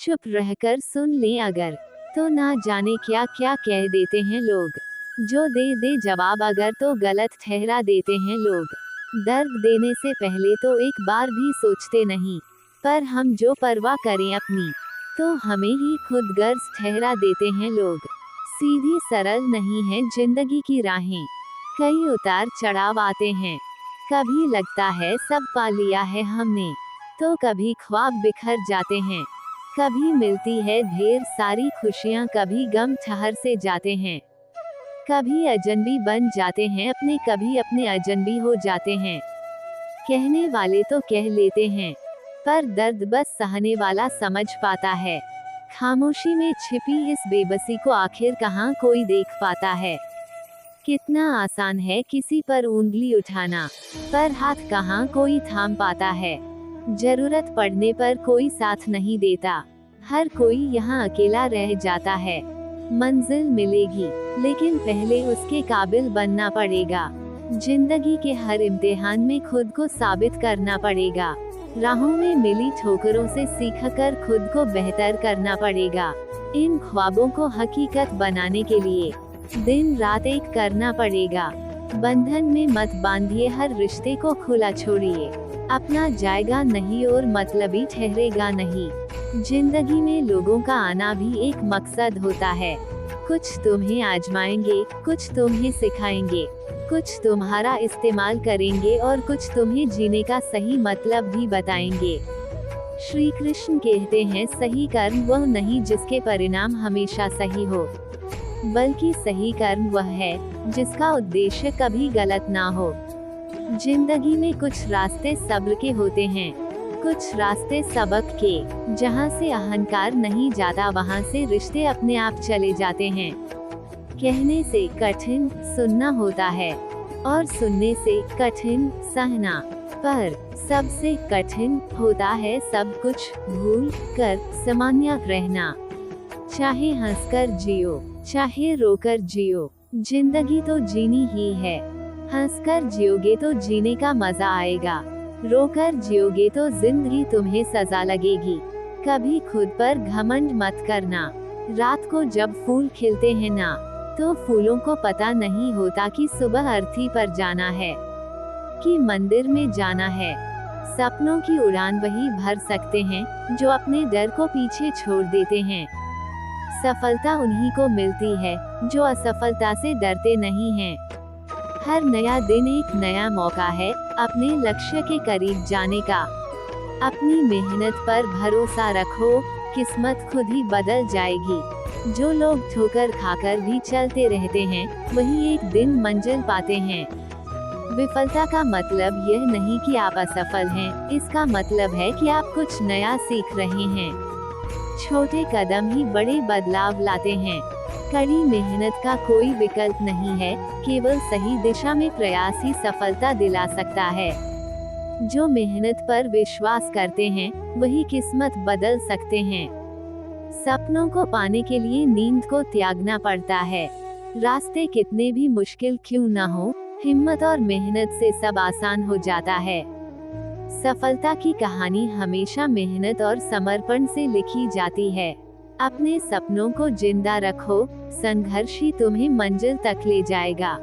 चुप रहकर सुन ले अगर, तो ना जाने क्या क्या कह देते हैं लोग। जो दे दे जवाब अगर तो गलत ठहरा देते हैं लोग। दर्द देने से पहले तो एक बार भी सोचते नहीं, पर हम जो परवाह करें अपनी, तो हमें ही खुद गर्ज ठहरा देते हैं लोग। सीधी सरल नहीं है जिंदगी की राहें, कई उतार चढ़ाव आते हैं। कभी लगता है सब पा लिया है हमने, तो कभी ख्वाब बिखर जाते हैं। कभी मिलती है ढेर सारी खुशियाँ, कभी गम ठहर से जाते हैं। कभी अजनबी बन जाते हैं अपने, कभी अपने अजनबी हो जाते हैं। कहने वाले तो कह लेते हैं, पर दर्द बस सहने वाला समझ पाता है। खामोशी में छिपी इस बेबसी को आखिर कहाँ कोई देख पाता है। कितना आसान है किसी पर उंगली उठाना, पर हाथ कहाँ कोई थाम पाता है। जरूरत पड़ने पर कोई साथ नहीं देता, हर कोई यहाँ अकेला रह जाता है। मंजिल मिलेगी, लेकिन पहले उसके काबिल बनना पड़ेगा। जिंदगी के हर इम्तिहान में खुद को साबित करना पड़ेगा। राहों में मिली ठोकरों से सीखकर खुद को बेहतर करना पड़ेगा। इन ख्वाबों को हकीकत बनाने के लिए दिन रात एक करना पड़ेगा। बंधन में मत बांधिए, हर रिश्ते को खुला छोड़िए। अपना जाएगा नहीं और मतलबी ठहरेगा नहीं। जिंदगी में लोगों का आना भी एक मकसद होता है। कुछ तुम्हें आजमाएंगे, कुछ तुम्हें सिखाएंगे, कुछ तुम्हारा इस्तेमाल करेंगे और कुछ तुम्हें जीने का सही मतलब भी बताएंगे। श्री कृष्ण कहते हैं, सही कर्म वह नहीं जिसके परिणाम हमेशा सही हो, बल्कि सही कर्म वह है जिसका उद्देश्य कभी गलत ना हो। जिंदगी में कुछ रास्ते सब्र के होते हैं, कुछ रास्ते सबक के। जहाँ से अहंकार नहीं जाता वहाँ से रिश्ते अपने आप चले जाते हैं। कहने से कठिन सुनना होता है, और सुनने से कठिन सहना, पर सबसे कठिन होता है सब कुछ भूल कर सामान्य रहना। चाहे हंसकर जियो, चाहे रोकर जियो, जिंदगी तो जीनी ही है। हंसकर जियोगे तो जीने का मजा आएगा, रोकर जियोगे तो जिंदगी तुम्हें सजा लगेगी। कभी खुद पर घमंड मत करना। रात को जब फूल खिलते हैं ना, तो फूलों को पता नहीं होता कि सुबह अर्थी पर जाना है, कि मंदिर में जाना है। सपनों की उड़ान वही भर सकते हैं जो अपने डर को पीछे छोड़ देते हैं। सफलता उन्हीं को मिलती है जो असफलता से डरते नहीं हैं। हर नया दिन एक नया मौका है अपने लक्ष्य के करीब जाने का। अपनी मेहनत पर भरोसा रखो, किस्मत खुद ही बदल जाएगी। जो लोग ठोकर खाकर भी चलते रहते हैं, वही एक दिन मंजिल पाते हैं। विफलता का मतलब यह नहीं कि आप असफल हैं, इसका मतलब है कि आप कुछ नया सीख रहे हैं। छोटे कदम ही बड़े बदलाव लाते हैं। कड़ी मेहनत का कोई विकल्प नहीं है, केवल सही दिशा में प्रयास ही सफलता दिला सकता है। जो मेहनत पर विश्वास करते हैं, वही किस्मत बदल सकते हैं। सपनों को पाने के लिए नींद को त्यागना पड़ता है। रास्ते कितने भी मुश्किल क्यों न हो, हिम्मत और मेहनत से सब आसान हो जाता है। सफलता की कहानी हमेशा मेहनत और समर्पण से लिखी जाती है। अपने सपनों को जिंदा रखो, संघर्ष ही तुम्हें मंजिल तक ले जाएगा।